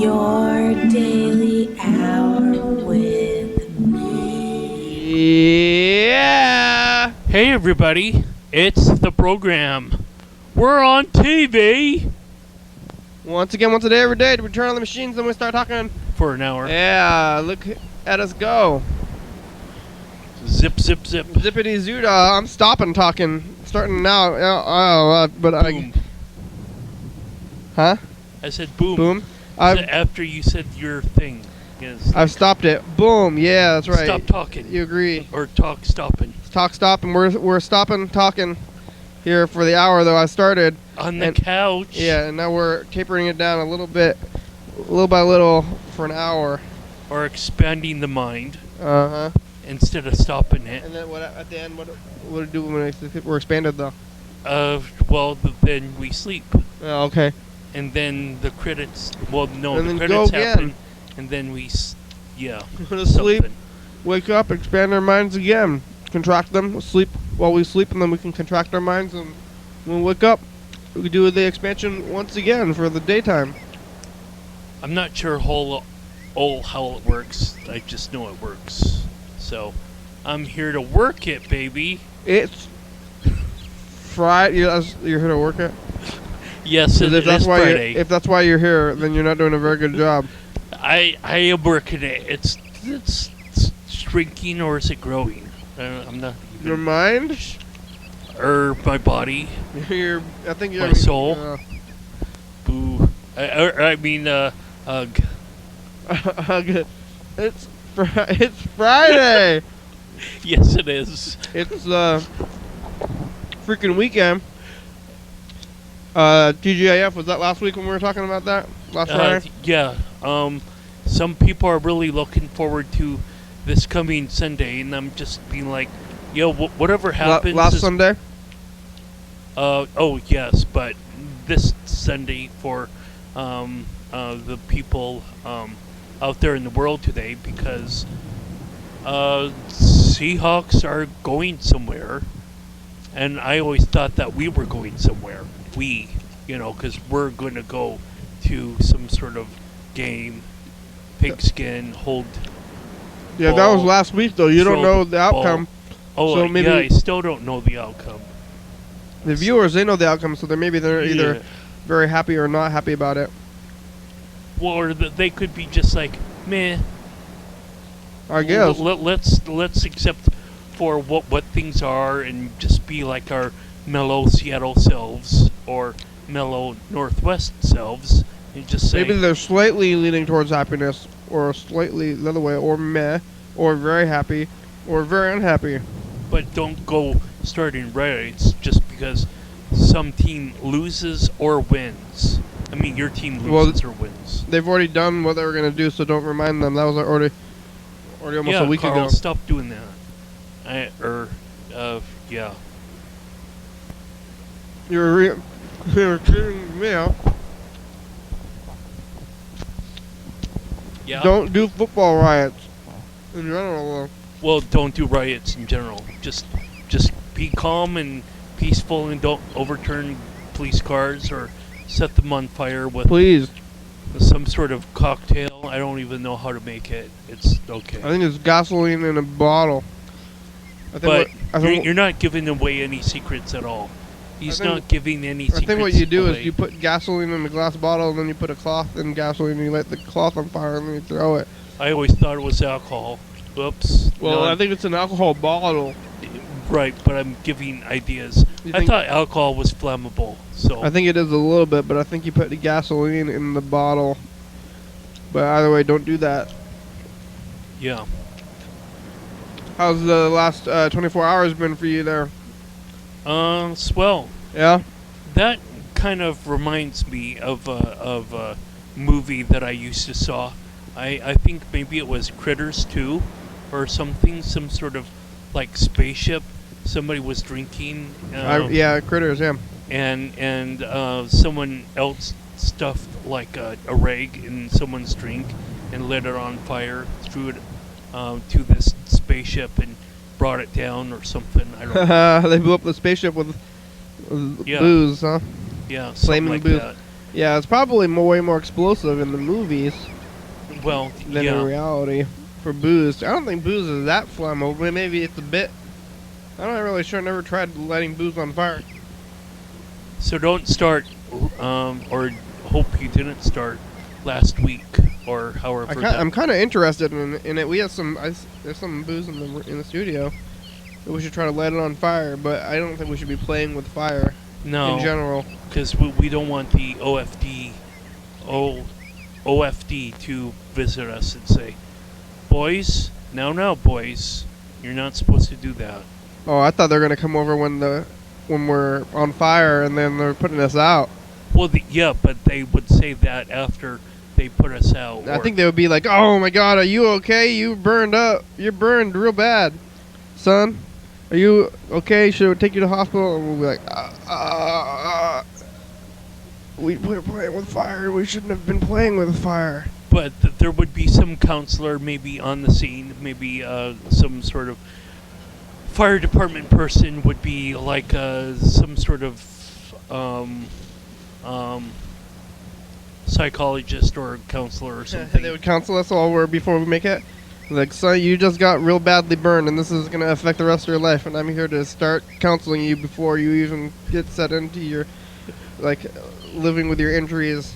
Your daily hour with me. Yeah. Hey everybody, it's the program. We're on TV Once again, once a day, every day, we turn on the machines, then we start talking. for an hour. Yeah, look at us go. Zip, zip, zip. Zippity zoodah. I'm stopping talking. Starting now. Boom. Huh? I said boom. Boom. After you said your thing. Yes. I've stopped it. Boom. Yeah, that's right. Stop talking. You agree. Or talk stopping. Talk, stop, and we're stopping talking here for the hour, though I started. On the couch. Yeah, and now we're tapering it down a little bit, little by little, for an hour. Or expanding the mind Uh-huh. instead of stopping it. And then what at the end, what do we do when we're expanded, though? Then we sleep. Oh, okay. And then the credits, And the then credits go again. happen. And then we, Go to sleep, wake up, expand our minds again. Contract them, sleep while we sleep, and then we can contract our minds. And when we wake up, we do the expansion once again for the daytime. I'm not sure how it works. I just know it works. So, I'm here to work it, baby. It's Friday. You're here to work it? Yes, it If that's is why Friday. if that's why you're here, then you're not doing a very good job. I am working it. It's shrinking, or is it growing? I'm not even. Your mind? Or my body. I think you're My soul? Boo. I mean, ugh. It's Friday. Yes, it is. It's freaking weekend. TGIF, was that last week when we were talking about that? Last Friday? Yeah. Some people are really looking forward to this coming Sunday, and I'm just being like, yo, whatever happens. Last Sunday? Oh yes, but this Sunday for the people out there in the world today, because Seahawks are going somewhere, and I always thought that we were going somewhere. Because we're going to go to some sort of game, pigskin, hold. Yeah, that was last week, though. You don't know the outcome. Oh, so maybe yeah, I still don't know the outcome. The viewers, they know the outcome, so they're either very happy or not happy about it. Well, or they could be just like, meh. I guess. Let's accept for what things are, and just be like our mellow Seattle selves or mellow Northwest selves, and just say Maybe they're slightly leaning towards happiness, or slightly the other way, or meh, or very happy, or very unhappy. But don't go starting riots just because some team loses or wins. I mean, your team loses or wins. They've already done what they were going to do, so don't remind them. That was already almost a week Carl, ago. Stop doing that. Yeah. You're kidding me out. Yeah. Don't do football riots in general. Well, don't do riots in general. Just be calm and peaceful, and don't overturn police cars or set them on fire with some sort of cocktail. I don't even know how to make it. It's okay. I think it's gasoline in a bottle. But you're not giving away any secrets at all. He's not giving any secrets away. I think what you do is you put gasoline in a glass bottle, and then you put a cloth in gasoline, and you light the cloth on fire, and then you throw it. I always thought it was alcohol. Oops. Well, I think it's an alcohol bottle. Right, but I'm giving ideas. I thought alcohol was flammable, so I think it is a little bit, but I think you put the gasoline in the bottle. But either way, don't do that. Yeah. How's the last 24 hours been for you there? Swell. Yeah? That kind of reminds me of a movie that I used to saw. I think maybe it was Critters 2 or something, some sort of like spaceship. Somebody was drinking. Yeah, Critters, yeah. And someone else stuffed like a rag in someone's drink and lit it on fire, threw it to this spaceship and brought it down or something. I don't know. They blew up the spaceship with booze, huh? Yeah, Flaming like booze. that. Yeah, it's probably way more explosive in the movies Well, than in yeah. reality. For booze, I don't think booze is that flammable. But maybe it's a bit. I'm not really sure. I never tried lighting booze on fire. So don't start, or hope you didn't start last week or however. I'm kind of interested in it. We have there's some booze in the studio. We should try to light it on fire, but I don't think we should be playing with fire No, in general. because we don't want the OFD to visit us and say, boys, now, boys, you're not supposed to do that. Oh, I thought they were gonna come over when we're on fire, and then they're putting us out. Well, yeah, but they would say that after they put us out. I think they would be like, "Oh my God, are you okay? You burned up. You're burned real bad, son. Are you okay? Should we take you to the hospital?" And we'll be like, We were playing with fire. We shouldn't have been playing with fire." But there would be some counselor maybe on the scene, maybe some sort of fire department person would be like some sort of psychologist or counselor or something. They would counsel us all before we make it. Like, "Son, you just got real badly burned, and this is gonna affect the rest of your life. And I'm here to start counseling you before you even get set into your, living with your injuries."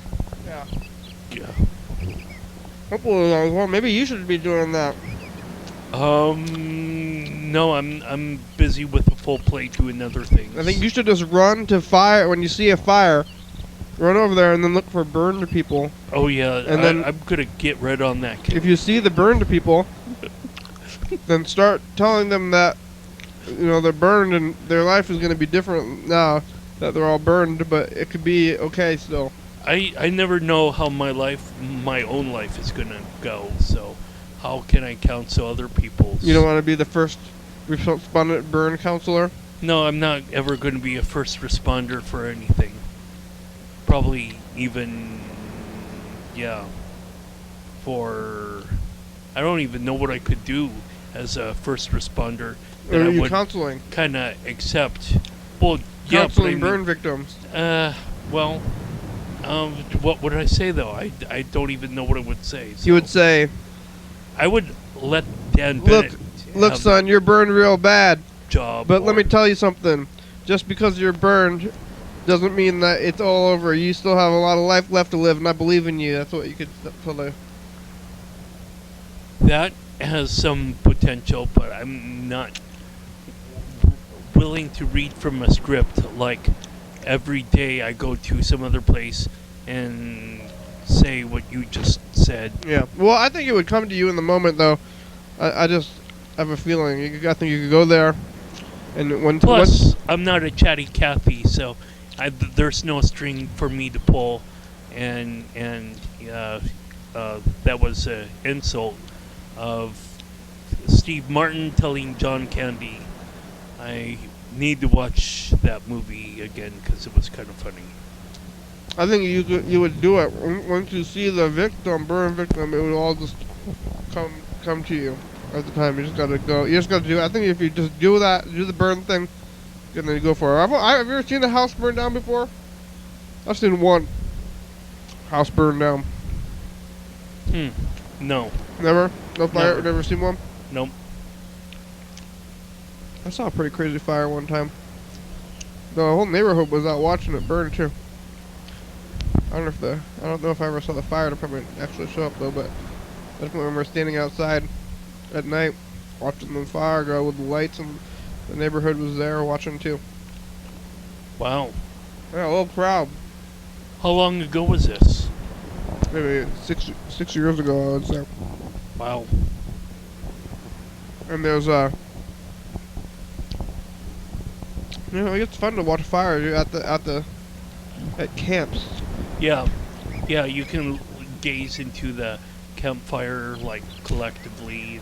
Yeah. Yeah. Hopefully, well, maybe you should be doing that. No, I'm busy with a full plate doing other things. I think you should just run to fire when you see a fire. Run over there and then look for burned people. Oh yeah, and then I'm gonna get red on that. If you see the burned people, then start telling them that they're burned and their life is going to be different now that they're all burned, but it could be okay still. I never know how my own life is gonna go, so how can I counsel other people's? You don't want to be the first respondent burn counselor? No, I'm not ever going to be a first responder for anything. Probably even, I don't even know what I could do as a first responder. Or are you counseling? Kind of accept. Well, counseling burn victims. What would I say though? I don't even know what I would say. So you would say, I would let Dan Bennett look, son, you're burned real bad. Job. But let me tell you something. Just because you're burned doesn't mean that it's all over. You still have a lot of life left to live, and I believe in you. That's what you could tell them. That has some potential, but I'm not willing to read from a script like every day I go to some other place and say what you just said. Yeah. Well, I think it would come to you in the moment, though. I just have a feeling. I think you could go there, and Plus, I'm not a chatty Cathy, so there's no string for me to pull, and that was an insult of Steve Martin telling John Candy. I need to watch that movie again because it was kind of funny. I think you would do it once you see the burn victim. It would all just come to you at the time. You just gotta go. You just gotta do it. I think if you just do the burn thing, and then you go for it. Have you ever seen a house burn down before? I've seen one house burn down. No. Never? No fire? Never seen one? Nope. I saw a pretty crazy fire one time. The whole neighborhood was out watching it burn too. I don't know if I ever saw the fire department actually show up though, but I just remember standing outside at night watching the fire go with the lights, and the neighborhood was there watching too. Wow. Yeah, a little crowd. How long ago was this? Maybe six years ago, I would say. Wow. And there's it's fun to watch fire at camps. Yeah, you can gaze into the campfire like collectively,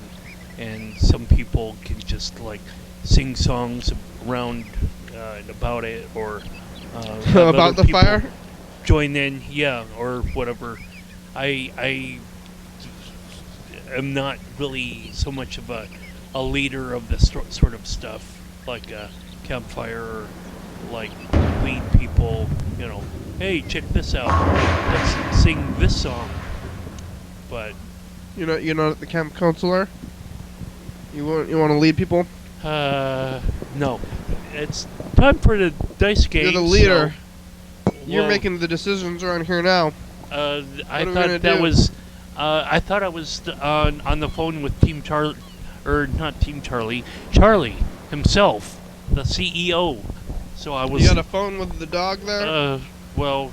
and some people can just like sing songs around and about it, or about the fire. Join in, or whatever. I am not really so much of a leader of this sort of stuff, like a campfire, or like lead people, hey, check this out. Let's sing this song. But You're not the camp counselor. You want to lead people. no, it's time for the dice game. You're the leader. So, You're making the decisions around here now. I What are we thought gonna that do? was. I thought I was on the phone with Team Charlie, or not Team Charlie, Charlie himself, the CEO. So I was. You got a phone with the dog there? Well,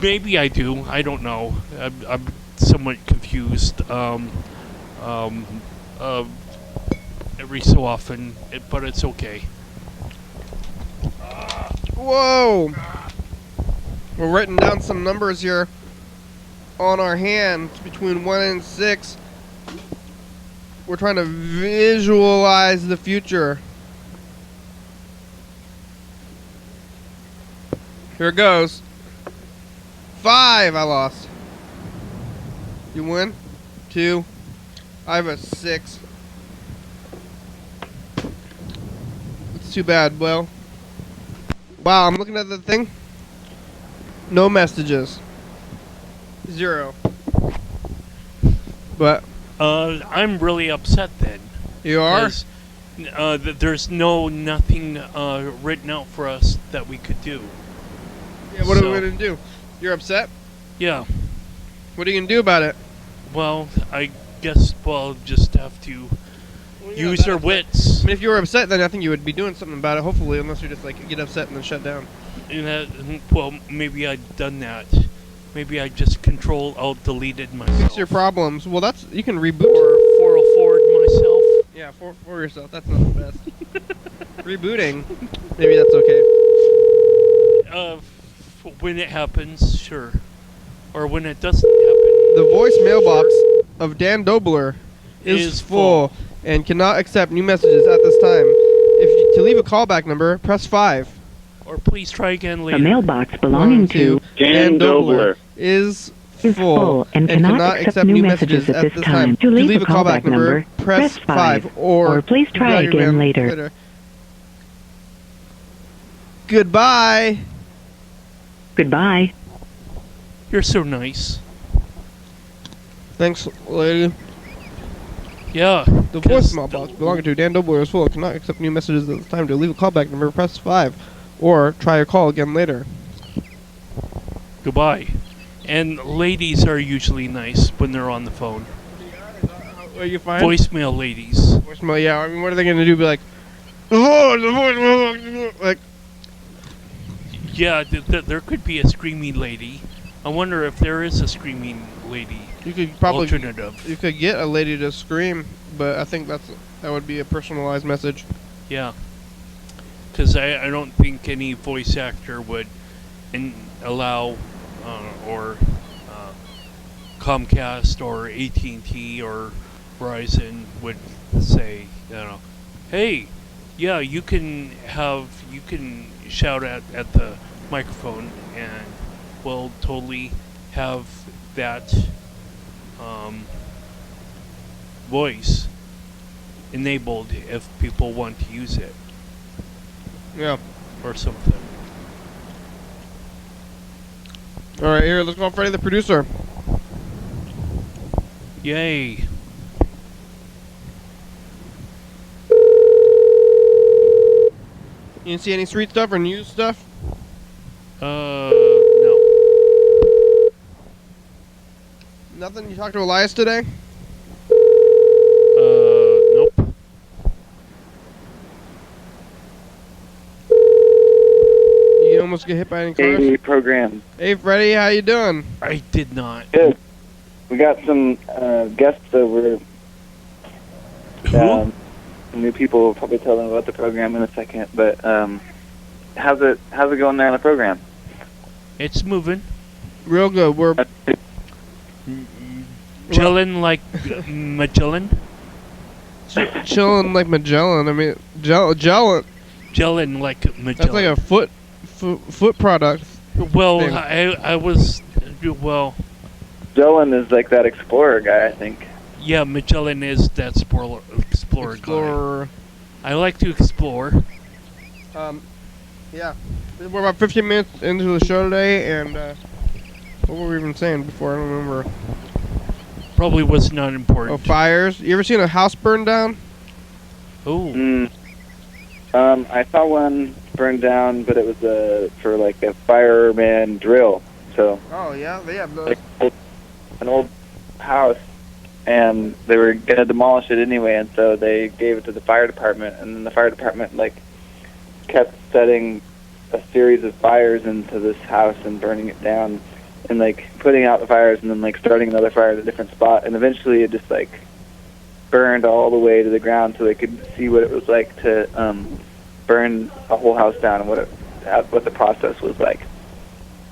maybe I do. I don't know. I'm somewhat confused. Every so often, but it's okay. Whoa! We're writing down some numbers here on our hand between 1 and 6. We're trying to visualize the future. Here it goes. 5, I lost. You win? 2. I have a 6. It's too bad, well. Wow, I'm looking at the thing. No messages. 0. But I'm really upset then. you are? 'Cause, there's nothing written out for us that we could do. Yeah, what are we So- gonna do? You're upset? Yeah. What are you gonna do about it? Well, I guess we'll just have to use our wits. I mean, if you were upset, then I think you would be doing something about it, hopefully, unless you just, like, get upset and then shut down. Well, maybe I'd done that. Maybe I just Alt-deleted myself. Fix your problems. Well, you can reboot. Or 404'd myself. Yeah, for yourself. That's not the best. Rebooting. Maybe that's okay. When it happens, sure. Or when it doesn't happen. The voice mailbox of Dan Dobler is Is full and cannot accept new messages at this time. To leave a callback number, press 5. Or please try again later. A mailbox belonging to Dan Dobler is full and cannot accept new messages at this time. To leave a callback number, press 5 or please try again later. Goodbye. Goodbye. You're so nice. Thanks, lady. Yeah. The voicemail box belonging to Dan Dobler is full. Cannot accept new messages at this time. To leave a callback number, press 5 or try your call again later. Goodbye. And ladies are usually nice when they're on the phone. Are you fine? Voicemail ladies. Voicemail, yeah. I mean, what are they going to do? Be like, the voicemail, like, Yeah, there could be a screaming lady. I wonder if there is a screaming lady you could probably alternative. you could get a lady to scream, but I think that would be a personalized message. Yeah. Because I don't think any voice actor would allow or Comcast or AT&T or Verizon would say, hey, yeah, you can shout at the microphone and we'll totally have that voice enabled if people want to use it. Yeah. Or something. All right, here, let's call Freddie the producer. Yay. You didn't see any street stuff or news stuff? No. Nothing? You talked to Elias today? Nope. You almost get hit by any cars? Daily program. Hey, Freddie, how you doing? I did not. Good. We got some guests over. Who? Some new people. We'll probably tell them about the program in a second. But how's it going there on the program? It's moving. Real good. We're Chillin' like Magellan. chilling like Magellan. I mean, gelling. Chillin' like Magellan. That's like a foot product. Well, thing. I was well. Dylan is like that explorer guy, I think. Yeah, Magellan is that explorer guy. I like to explore. Yeah. We're about 15 minutes into the show today, and what were we even saying before? I don't remember. Probably was not important. Oh, fires. You ever seen a house burn down? Oh. I saw one burned down, but it was for like a fireman drill. So. Oh yeah, they have those. Like an old house, and they were gonna demolish it anyway, and so they gave it to the fire department, and then the fire department like kept setting a series of fires into this house and burning it down, and like putting out the fires, and then like starting another fire at a different spot, and eventually it just like burned all the way to the ground, so they could see what it was like to burn a whole house down and what the process was like.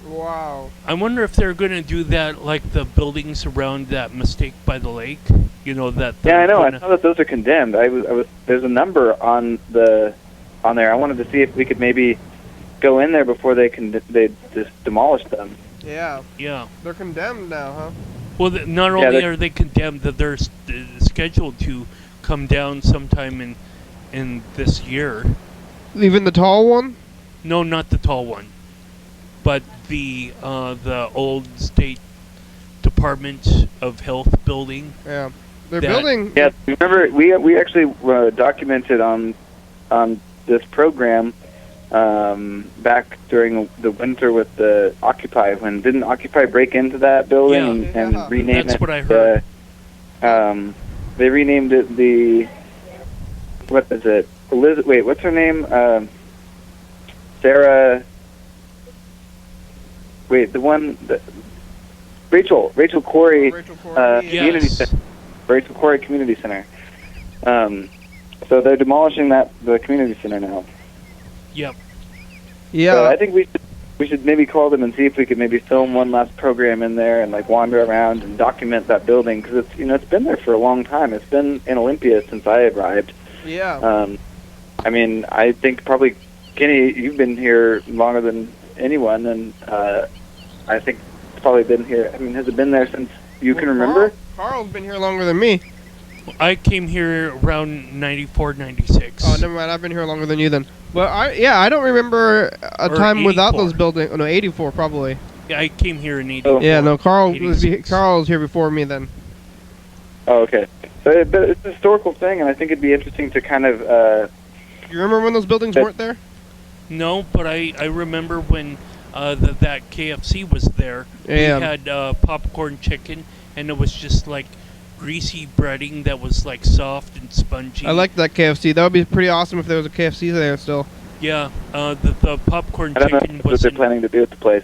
Wow. I wonder if they're going to do that like the buildings around that mistake by the lake. You know that. Yeah, I know. I saw that those are condemned. There's a number on there. I wanted to see if we could maybe go in there before they just demolish them. Yeah. Yeah. They're condemned now, huh? Well, not only are they condemned, that they're scheduled to come down sometime in this year. Even the tall one? No, not the tall one, but the old State Department of Health building. Yeah, they're building. Yeah, remember we actually documented on this program back during the winter with the Occupy. When didn't Occupy break into that building and rename it? That's what I heard. They renamed it what is it? Wait, what's her name? Sarah. Wait, the one that Rachel Corey Community Center. Rachel Corey Community Center. So they're demolishing the community center now. Yep. Yeah. So I think we should maybe call them and see if we could maybe film one last program in there and like wander around and document that building, because it's been there for a long time. It's been in Olympia since I arrived. Yeah. I mean, I think probably Kenny, you've been here longer than anyone, and I think it's probably been here. I mean, has it been there since you can remember? Carl's been here longer than me. I came here around 94, 96. Oh, never mind. I've been here longer than you then. But I don't remember a time without those buildings. Oh, no, 84 probably. Yeah, I came here in 84. Yeah, no, Carl was here before me then. Oh, okay. So, but it's a historical thing, and I think it'd be interesting to kind of. You remember when those buildings weren't there? No, but I remember when that KFC was there. Yeah. We had popcorn chicken, and it was just like greasy breading that was like soft and spongy. I like that KFC. That would be pretty awesome if there was a KFC there still. Yeah, the popcorn I don't know chicken what was they're planning to do at the place.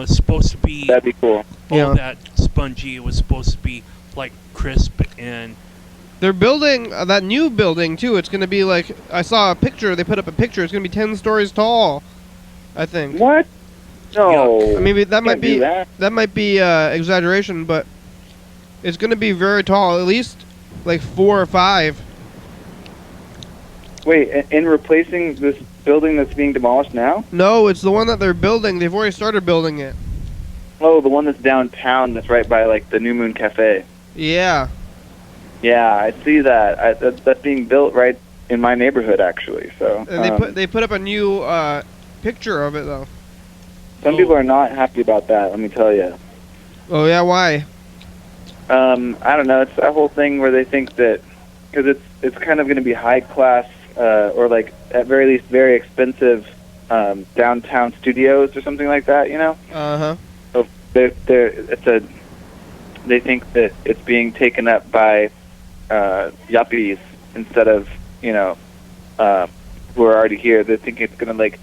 supposed to be. That'd be cool. All that spongy. It was supposed to be like crisp and. They're building that new building too. It's going to be like, I saw a picture. They put up a picture. It's going to be 10 stories tall, I think. What? No. I mean, that might be that might be exaggeration, but it's going to be very tall. At least like 4 or 5. Wait, in replacing this building that's being demolished now? No, it's the one that they're building. They've already started building it. Oh, the one that's downtown. That's right by like the New Moon Cafe. Yeah. Yeah, I see that. That's being built right in my neighborhood, actually. So. And they put up a new picture of it though. Some people are not happy about that. Let me tell you. Oh yeah, why? I don't know. It's that whole thing where they think that because it's kind of going to be high class or like at very least very expensive downtown studios or something like that. You know. Uh huh. So they think that it's being taken up by yuppies instead of who are already here. They think it's going to like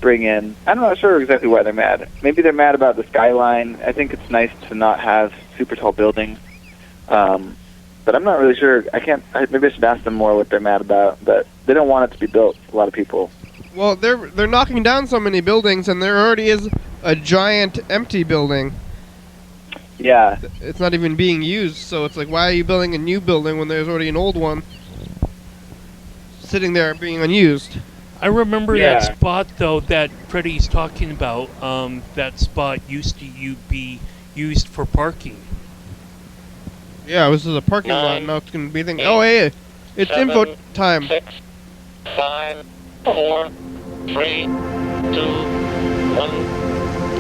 bring in. I'm not sure exactly why they're mad. Maybe they're mad about the skyline. I think it's nice to not have super tall buildings. But I'm not really sure. Maybe I should ask them more what they're mad about. But they don't want it to be built. A lot of people. Well, they're knocking down so many buildings, and there already is a giant empty building. Yeah. It's not even being used, so it's like, why are you building a new building when there's already an old one sitting there being unused? I remember that spot, though, that Freddie's talking about. That spot used to be used for parking. Yeah, this is a parking lot. Now it's going to be thinking, oh, hey, it's info time. 6, 5, 4, 3,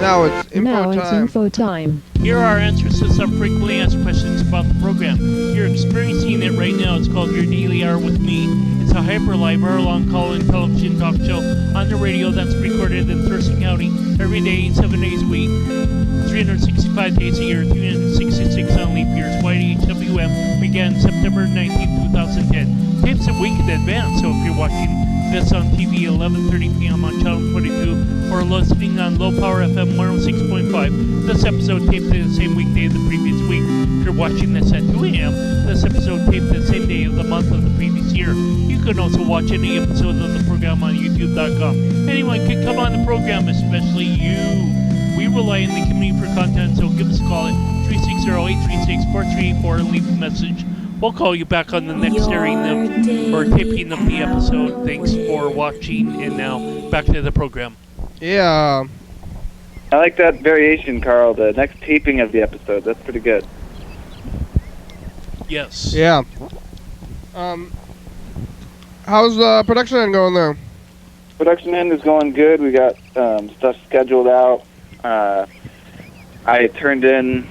Now it's info time. Here are answers to some frequently asked questions about the program. You're experiencing it right now. It's called Your Daily Hour with Me. It's a hyper-live, hour-long call-in television talk show on the radio that's recorded in Thurston County every day, 7 days a week, 365 days a year, 366 on leap years. YDHWM began September 19, 2010. Tapes a week in advance, so if you're watching this on TV 11:30 p.m. on Channel 22 or listening on Low Power FM 106.5, this episode taped the same weekday of the previous week. If you're watching this at 2 a.m., this episode taped the same day of the month of the previous year. You can also watch any episode of the program on YouTube.com. Anyone can come on the program, especially you. We rely on the community for content, so give us a call at 360-836-4384 and leave a message. We'll call you back on the next airing or taping of the episode. Thanks for watching, and now back to the program. Yeah. I like that variation, Carl. The next taping of the episode. That's pretty good. Yes. Yeah. How's production end going there? Production end is going good. We got stuff scheduled out. I turned in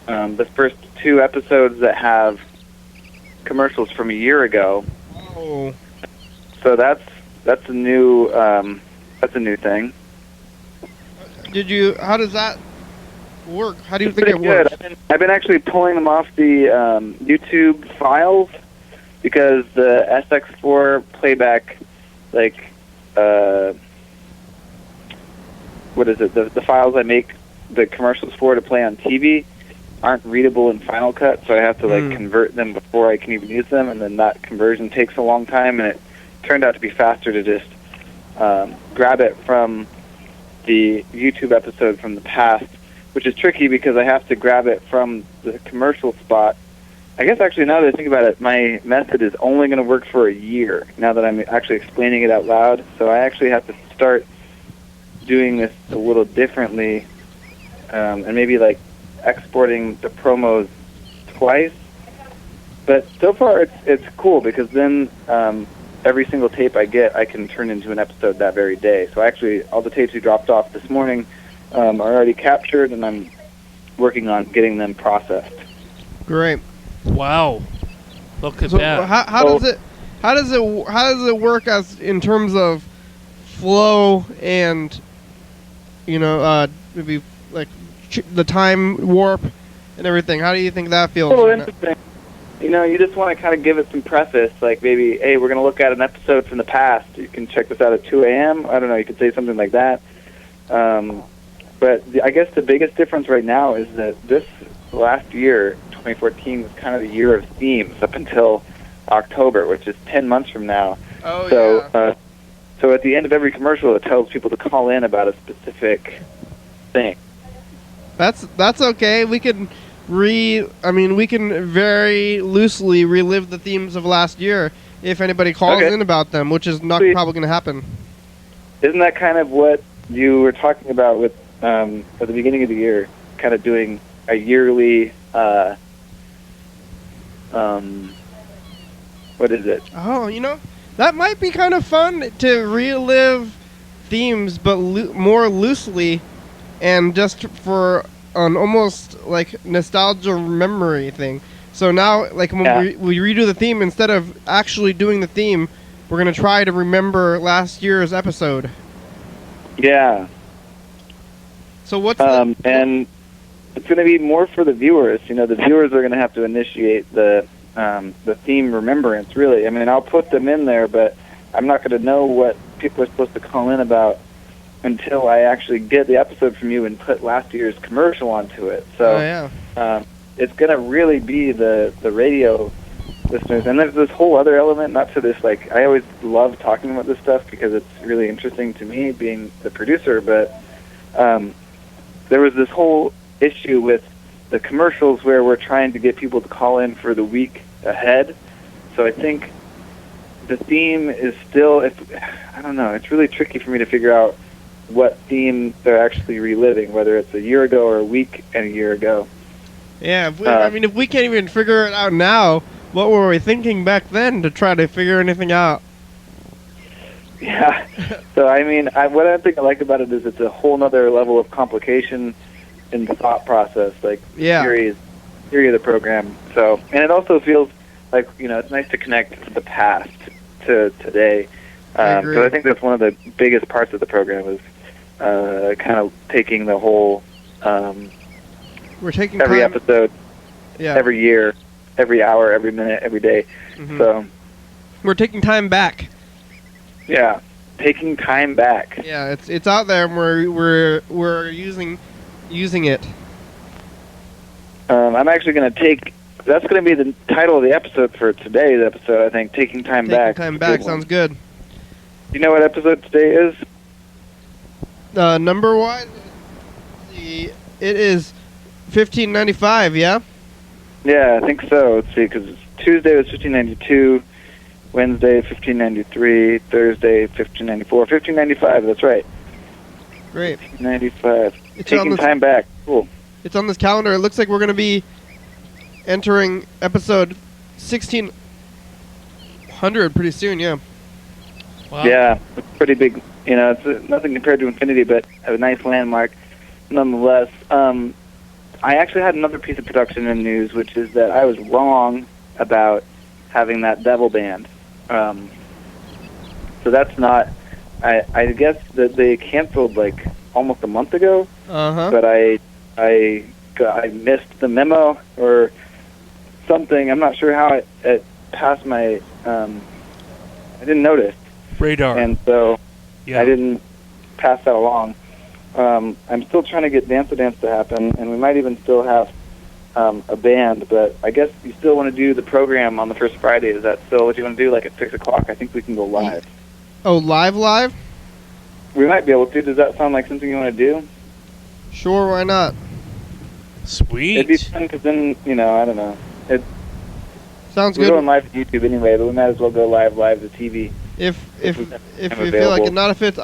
the first 2 episodes that have commercials from a year ago. Oh. So that's a new thing. How does that work? How do you think it good. works? I've been actually pulling them off the YouTube files because the SX4 playback, what is it? The files I make the commercials for to play on TV aren't readable in Final Cut, so I have to convert them before I can even use them, and then that conversion takes a long time, and it turned out to be faster to just grab it from the YouTube episode from the past, which is tricky because I have to grab it from the commercial spot. I guess actually now that I think about it, my method is only going to work for a year now that I'm actually explaining it out loud, so I actually have to start doing this a little differently, and maybe exporting the promos twice. But so far it's cool because then every single tape I get I can turn into an episode that very day. So actually all the tapes we dropped off this morning are already captured, and I'm working on getting them processed. Great. Wow. Look at that. How does it work as in terms of flow and maybe the time warp and everything? How do you think that feels? Oh, interesting. You just want to kind of give it some preface, like maybe, hey, we're going to look at an episode from the past. You can check this out at 2 a.m. I don't know, you could say something like that. But I guess the biggest difference right now is that this last year, 2014, was kind of the year of themes up until October, which is 10 months from now. Oh, yeah. So at the end of every commercial, it tells people to call in about a specific thing. That's okay. We can very loosely relive the themes of last year if anybody calls in about them, which is not probably going to happen. Isn't that kind of what you were talking about with at the beginning of the year, kind of doing a yearly what is it? Oh, that might be kind of fun to relive themes, but more loosely, and just for an almost like nostalgia memory thing. So now, when we redo the theme, instead of actually doing the theme, we're going to try to remember last year's episode. Yeah. So what's and it's going to be more for the viewers. The viewers are going to have to initiate the theme remembrance, really. I mean, I'll put them in there, but I'm not going to know what people are supposed to call in about until I actually get the episode from you and put last year's commercial onto it. So it's going to really be the radio listeners. And there's this whole other element, not to this, I always love talking about this stuff because it's really interesting to me being the producer, but there was this whole issue with the commercials where we're trying to get people to call in for the week ahead. So I think the theme is still, I don't know, it's really tricky for me to figure out what theme they're actually reliving, whether it's a year ago or a week and a year ago. Yeah, if we can't even figure it out now, what were we thinking back then to try to figure anything out? Yeah. So I mean, what I think I like about it is it's a whole nother level of complication in the thought process, like theory of the program. So, and it also feels like, it's nice to connect the past to today. So I think that's one of the biggest parts of the program is kind of taking the whole we're taking every time. episode, every year, every hour, every minute, every day. So we're taking time back. Yeah, taking time back. Yeah, it's out there, and we're using it. I'm actually going to take. That's going to be the title of the episode for today's episode. I think taking time back. Taking time back sounds good. Do you know what episode today is? Number one. It is 1595. Yeah. Yeah, I think so. Let's see, because Tuesday was 1592, Wednesday 1593, Thursday 1594, 1595. That's right. Great. 1595. Taking time back. Cool. It's on this calendar. It looks like we're going to be entering episode 1600 pretty soon. Yeah. Wow. Yeah, it's pretty big. It's nothing compared to Infinity, but a nice landmark nonetheless. I actually had another piece of production in news, which is that I was wrong about having that devil band. So that's not. I guess that they canceled like almost a month ago. But I missed the memo or something. I'm not sure how it passed my. I didn't notice radar, and so I didn't pass that along. I'm still trying to get Dance to Dance to happen, and we might even still have a band, but I guess you still want to do the program on the first Friday. Is that still what you want to do, like at 6 o'clock? I think we can go live. Oh, live? We might be able to. Does that sound like something you want to do? Sure, why not? Sweet. It'd be fun because then, I don't know. Sounds good. We're going live to YouTube anyway, but we might as well go live to TV. If you feel like it, not if it's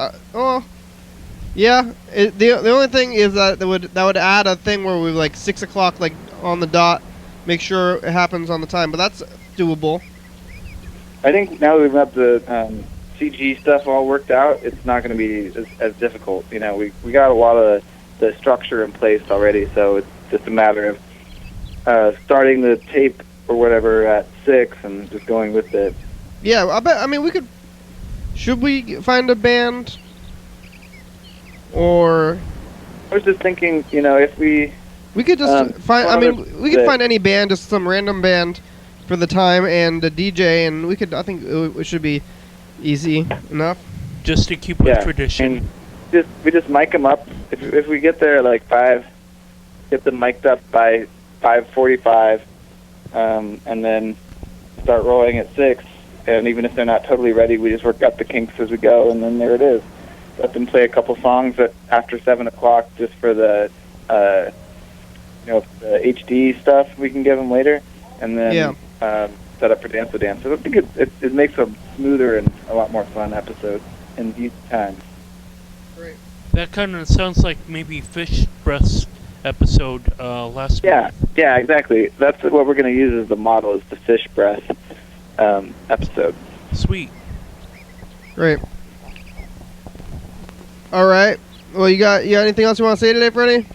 yeah. The only thing is that would add a thing where we 6 o'clock on the dot, make sure it happens on the time, but that's doable. I think now that we've got the CG stuff all worked out, it's not going to be as difficult. We got a lot of the structure in place already, so it's just a matter of starting the tape or whatever at 6 and just going with it. Yeah, I mean, we could. Should we find a band? Or I was just thinking, if we could just find. I mean, we could find any band, just some random band, for the time and a DJ, and we could. I think it should be easy enough. Just to keep with tradition. And we just mic them up. If we get there at 5, get them mic'd up by 5:45, and then start rolling at 6. And even if they're not totally ready, we just work out the kinks as we go, and then there it is. Let them play a couple songs after 7 o'clock just for the the HD stuff we can give them later, and then set up for Dance to Dance. So I think it makes a smoother and a lot more fun episode in each time. Great. That kind of sounds like maybe Fish Breath's episode last month. Yeah, exactly. That's what we're going to use as the model, is the Fish Breath episode. Sweet. Great. All right. Well, you got anything else you want to say today, Freddie?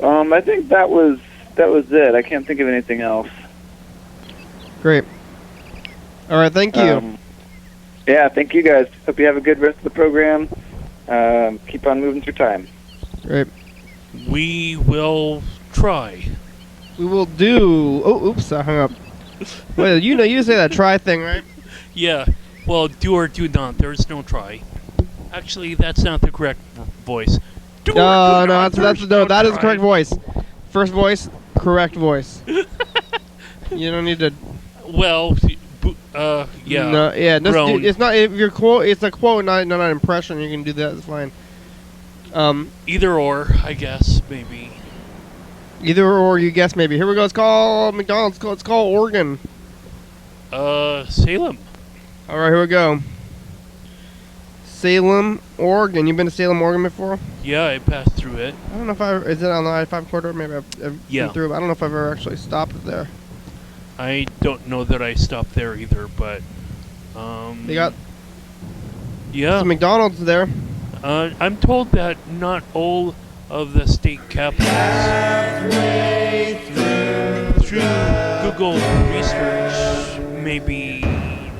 I think that was it. I can't think of anything else. Great. All right. Thank you. Yeah. Thank you guys. Hope you have a good rest of the program. Keep on moving through time. Great. We will try. We will do. Oh, oops! I hung up. Well, you say that try thing, right? Yeah. Well, do or do not. There is no try. Actually, that's not the correct voice. That is the correct voice. First voice, correct voice. You don't need to. Well, yeah. No, yeah. It's not if your quote. It's a quote, not an impression. You can do that. It's fine. Either or, I guess, maybe. Either or, you guess maybe. Here we go. It's called McDonald's. It's called Oregon. Salem. All right, here we go. Salem, Oregon. You've been to Salem, Oregon before? Yeah, I passed through it. I don't know if is it on the I-5 corridor? Maybe I've been through. But I don't know if I've ever actually stopped there. I don't know that I stopped there either, but They got Yeah. It's a McDonald's there. I'm told that not all of the state capitals, through Google research, maybe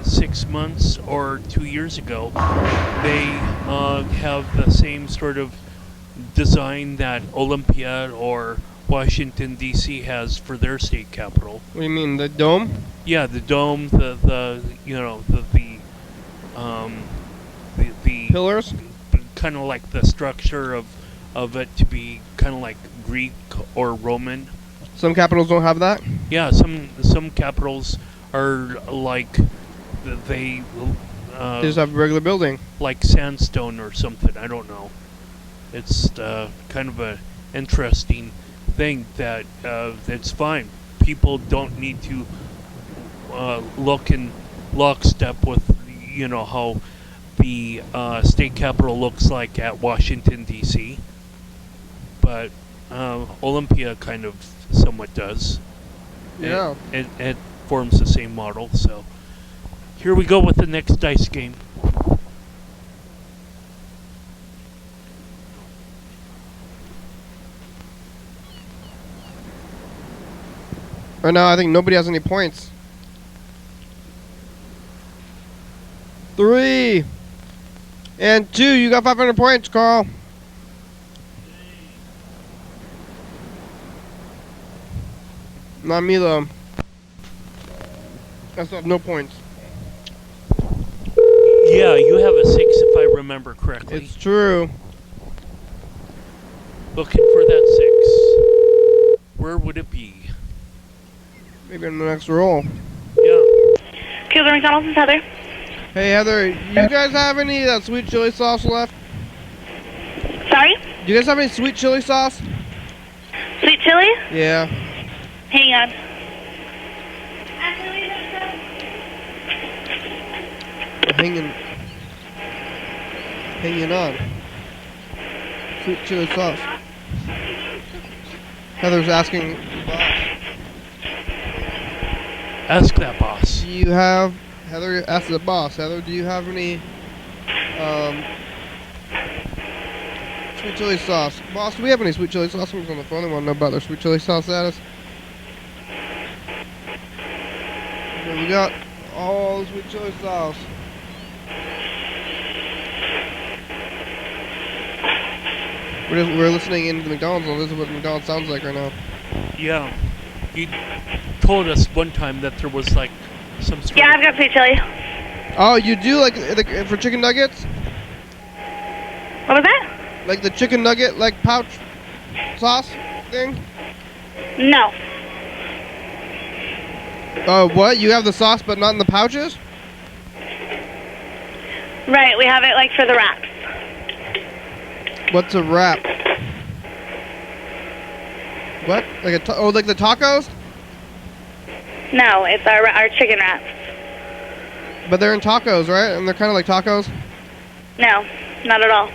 6 months or 2 years ago, they have the same sort of design that Olympia or Washington D.C. has for their state capital. What do you mean, the dome? Yeah, the dome, the Pillars? kind of like the structure of it to be kind of like Greek or Roman. Some capitals don't have that? Yeah, some capitals are like they just have a regular building. like sandstone or something. I don't know. It's kind of a interesting thing that it's fine. People don't need to look in lockstep with how the state capital looks like at Washington D.C. But Olympia kind of somewhat does. Yeah. It forms the same model. So here we go with the next dice game. Right now, I think nobody has any points. 3 and 2. You got 500 points, Carl. Not me, though. I still have no points. Yeah, you have a 6 if I remember correctly. It's true. Looking for that 6. Where would it be? Maybe in the next roll. Yeah. Killer McDonald's is Heather. Hey, Heather, you guys have any of that sweet chili sauce left? Sorry? Do you guys have any sweet chili sauce? Sweet chili? Yeah. Hang on. Hanging on. Sweet chili sauce. Heather's asking the boss. Ask that boss. Do you have... Heather asked the boss. Heather, do you have any sweet chili sauce? Boss, do we have any sweet chili sauce? Someone's on the phone. They want to know about their sweet chili sauce status. Okay, we got all the sweet chili sauce. We're listening into the McDonald's, and this is what McDonald's sounds like right now. Yeah. You told us one time that there was like some sort Yeah, I've got sweet chili. Oh, you do like for chicken nuggets? What was that? Like the chicken nugget like pouch sauce thing? No. What? You have the sauce but not in the pouches? Right, we have it like for the wraps. What's a wrap? What? Like like the tacos? No, it's our chicken wraps. But they're in tacos, right? And they're kind of like tacos? No, not at all.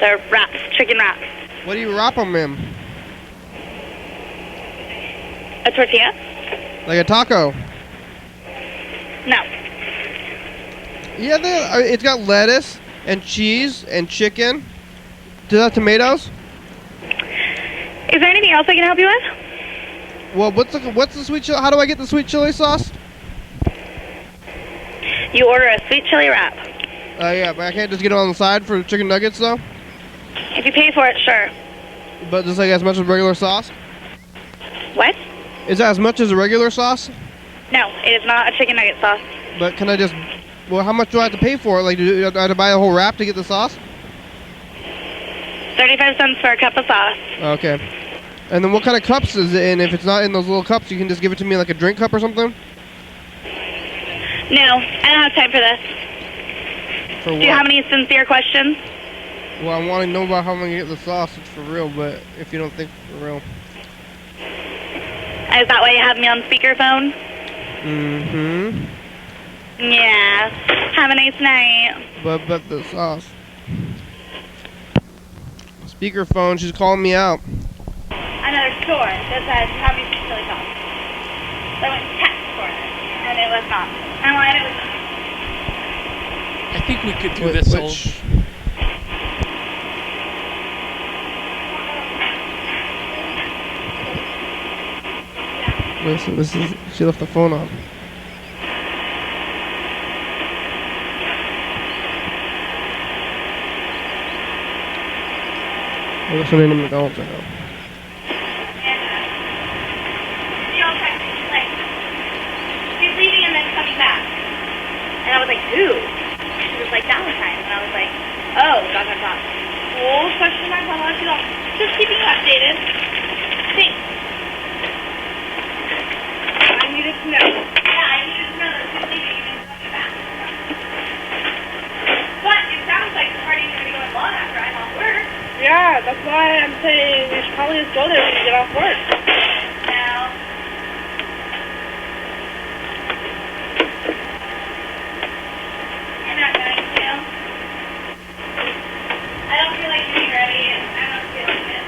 They're wraps, chicken wraps. What do you wrap them in? A tortilla? Like a taco? No. Yeah, it's got lettuce and cheese and chicken. Does it have tomatoes? Is there anything else I can help you with? Well, what's the sweet chili? How do I get the sweet chili sauce? You order a sweet chili wrap. Yeah, but I can't just get it on the side for chicken nuggets, though? If you pay for it, sure. But just like as much as regular sauce? What? Is that as much as a regular sauce? No, it is not a chicken nugget sauce. But can I just... Well, how much do I have to pay for it? Like, do I have to buy a whole wrap to get the sauce? 35 cents for a cup of sauce. Okay. And then what kind of cups is it in? If it's not in those little cups, you can just give it to me like a drink cup or something? No, I don't have time for this. For what? Do you have any sincere questions? Well, I want to know about how I'm going to get the sauce. It's for real, but if you don't think it's for real. Is that why you have me on speakerphone? Mm-hmm. Yeah. Have a nice night. But the sauce. Speakerphone, she's calling me out. Another store that says have you sweet chili sauce. So I went to text for it, and it was not. And why it was not. I think we could do this all. Listen, this is, she left the phone on. I'm listening to McDonald's right now. She's leaving and then coming back. And I was like, who? She was like, Valentine. And I was like, oh, dot, dot, dot. Oh, question mark, blah, blah, blah. Just keeping you updated. Thanks. I needed to know. Yeah, I needed to know that she's leaving and then coming back. But it sounds like the party's going to be going long after I'm off work. Yeah, that's why I'm saying we should probably just go there when you get off work. Now. I'm not going to. I don't feel like getting ready, and I'm not feeling it.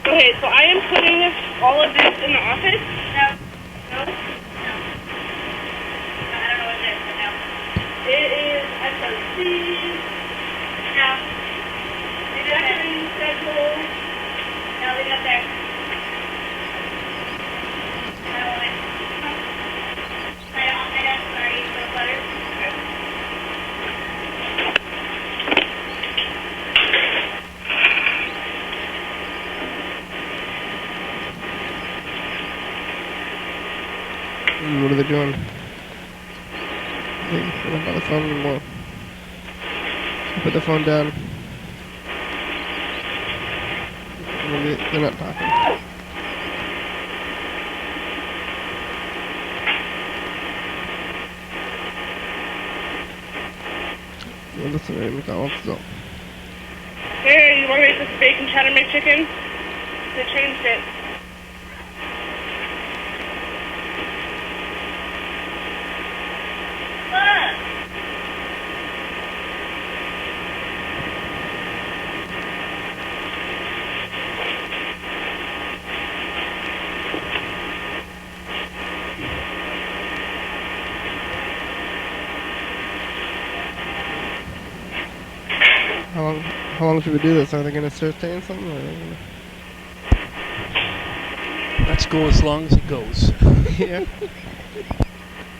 Okay, so I am putting all of this in the office. No. No? No. I don't know what it is, but no. It is SOC. No. Inspection schedule. No, leave it up there. I don't want it. I don't, sorry, those letters. Okay. What are they doing? They're not by the phone anymore. Put the phone down. They're not talking. Well, listen to McDonald's though. Hey, you want to make this bacon cheddar McChicken? They changed it. How long should we do this? Are they gonna start saying something? Or are they gonna... Let's go as long as it goes. Yeah.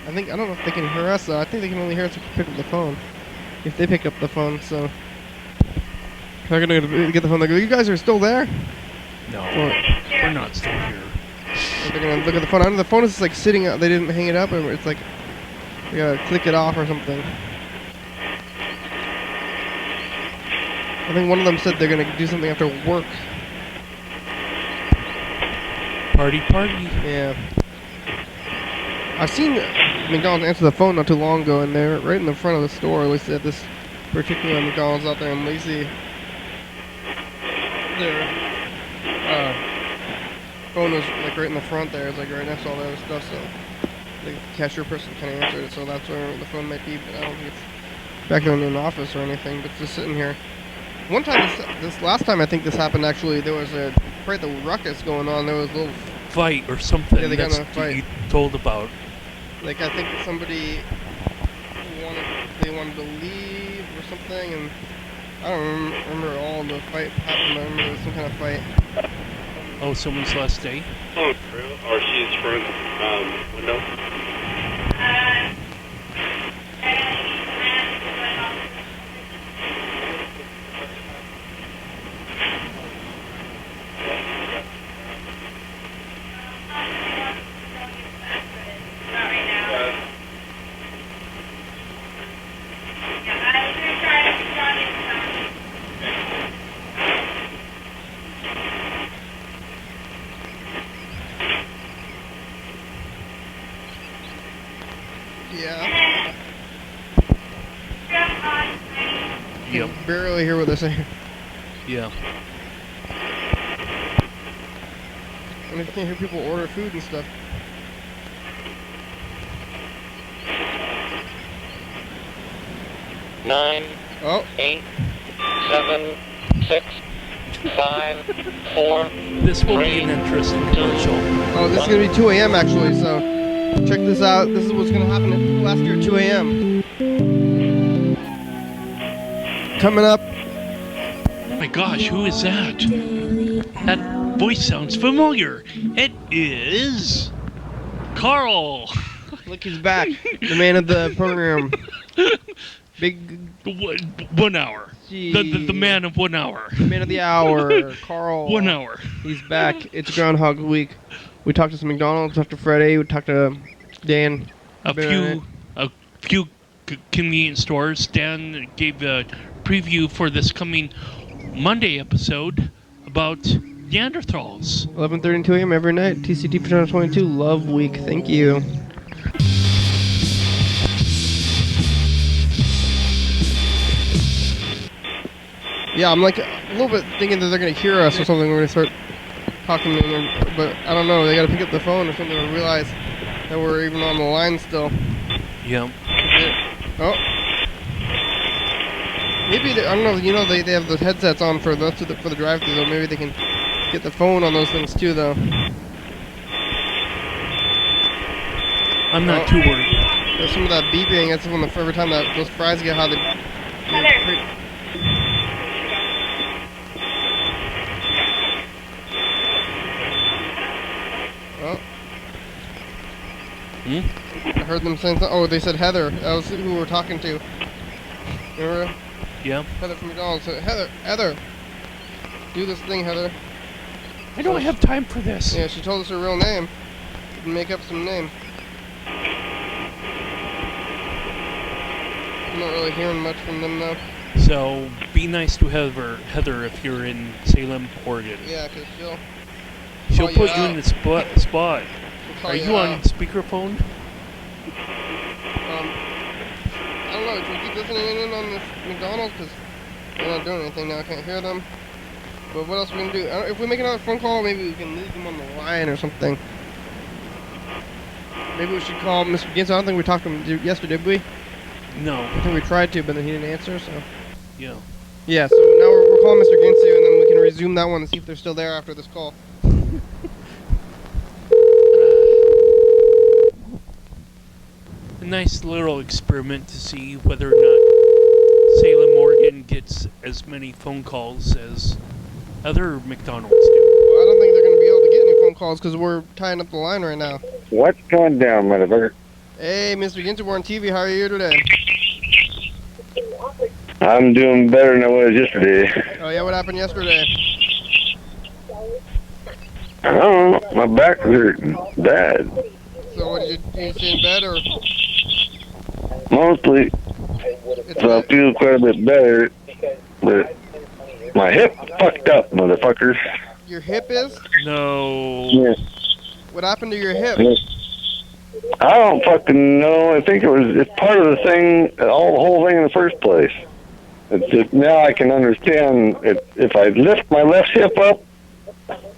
I don't know if they can hear us though. I think they can only hear us if we pick up the phone. If they pick up the phone, so they're gonna get the phone. They go, "You guys are still there?" No, Or, we're not still here. they're gonna look at the phone. I know the phone is like sitting out. They didn't hang it up, and it's like they gotta click it off or something. I think one of them said they're gonna do something after work. Party, party. Yeah. I've seen McDonald's answer the phone not too long ago, and they're right in the front of the store. At least at this particular McDonald's out there in Lacey. Their phone was like right in the front there. It's like right next to all the other stuff. So the cashier person kind of answered it. So that's where the phone might be. But I don't think it's back there in the office or anything. But it's just sitting here. One time, this last time I think this happened. Actually, there was a quite the ruckus going on. There was a little fight or something. Yeah, they got in a That's fight. you told about. Like I think somebody wanted to leave or something, and I don't remember all the fight happened. I remember there was some kind of fight. Oh, someone's last day? Oh, or she's front window. Yeah. Yep. You can barely hear what they're saying. Yeah. And you can't hear people order food and stuff. Nine, Oh. 8, 7, 6, 5, 4. This will be an interesting commercial. Oh, this is going to be 2 a.m. actually, so check this out. This is what's going to happen last year at 2 a.m. Coming up. Oh my gosh, who is that? That voice sounds familiar. It is Carl. Look, he's back. The man of the program. Big 1 hour. The man of 1 hour. The man of the hour. Carl. 1 hour. He's back. It's Groundhog Week. We talked to some McDonald's, talked to Freddie, we talked to Dan. A few convenience stores. Dan gave a preview for this coming Monday episode about Neanderthals. 11:30 and 2 a.m. every night. TCTV channel 22. Love Week. Thank you. Yeah, I'm like a little bit thinking that they're gonna hear us or something. We're gonna start talking to them, but I don't know. They gotta pick up the phone or something to realize that we're even on the line still. Yeah. Oh. Maybe I don't know. You know, they have the headsets on for the drive-thru, though. Maybe they can get the phone on those things too, though. I'm not too worried. There's some of that beeping. That's when every time that those fries get hot, I heard them saying something. Oh, they said Heather. That was who we were talking to. Remember? Yeah. Heather from McDonald's said, Heather, do this thing, Heather. I don't have time for this. Yeah, she told us her real name. Make up some name. I'm not really hearing much from them, though. So, be nice to Heather if you're in Salem, Oregon. Yeah, because she'll put you in the spot. Are you on speakerphone? I don't know. Should we keep listening in on this McDonald's? Because they're not doing anything now. I can't hear them. But what else are we going to do? If we make another phone call, maybe we can leave them on the line or something. Maybe we should call Mr. McGinnis. I don't think we talked to him yesterday, did we? No. I think we tried to, but then he didn't answer, so... Yeah. Yeah, so now we're calling Mr. Ginsu, and then we can resume that one and see if they're still there after this call. A nice little experiment to see whether or not Salem, Oregon gets as many phone calls as other McDonald's do. Well, I don't think they're going to be able to get any phone calls because we're tying up the line right now. What's going down, motherfucker? Hey, Mr. Ginsu, we're on TV. How are you today? I'm doing better than I was yesterday. Oh, yeah? What happened yesterday? I don't know. My back hurting bad. So what, did you stay in bed, or...? Mostly. So I feel quite a bit better, but my hip fucked up, motherfuckers. Your hip is? No. Yeah. What happened to your hip? I don't fucking know. I think it's part of the thing, the whole thing in the first place. It's just, now I can understand if I lift my left hip up,